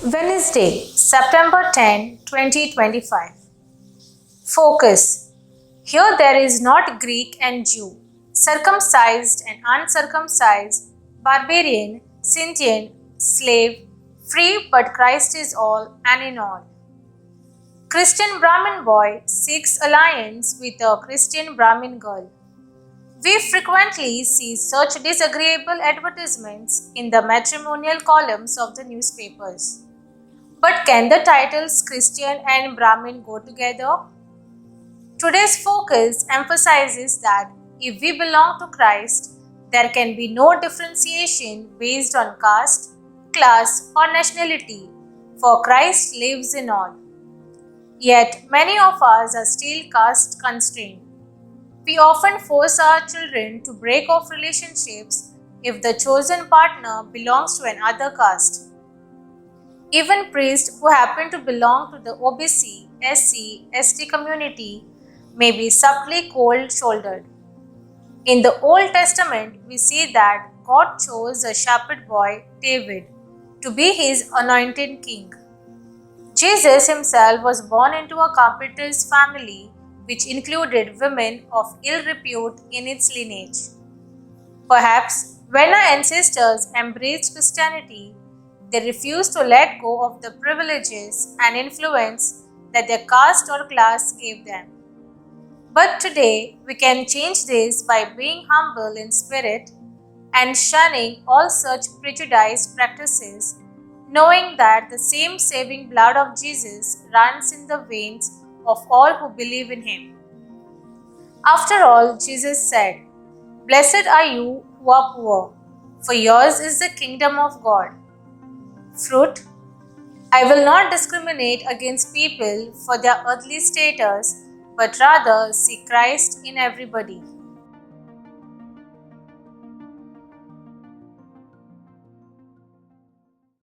Wednesday, September 10, 2025. Focus. Here there is not Greek and Jew, circumcised and uncircumcised, barbarian, Scythian, slave, free, but Christ is all and in all. Christian Brahmin boy seeks alliance with a Christian Brahmin girl. We frequently see such disagreeable advertisements in the matrimonial columns of the newspapers. But can the titles Christian and Brahmin go together? Today's focus emphasizes that if we belong to Christ, there can be no differentiation based on caste, class, or nationality, for Christ lives in all. Yet, many of us are still caste constrained. We often force our children to break off relationships if the chosen partner belongs to another caste. Even priests who happen to belong to the OBC, SC, ST community may be subtly cold-shouldered. In the Old Testament, we see that God chose a shepherd boy, David, to be his anointed king. Jesus himself was born into a carpenter's family, which included women of ill repute in its lineage. Perhaps when our ancestors embraced Christianity, they refused to let go of the privileges and influence that their caste or class gave them. But today, we can change this by being humble in spirit and shunning all such prejudiced practices, knowing that the same saving blood of Jesus runs in the veins of all who believe in him. After all, Jesus said, "Blessed are you who are poor, for yours is the kingdom of God." Fruit. I will not discriminate against people for their earthly status, but rather see Christ in everybody.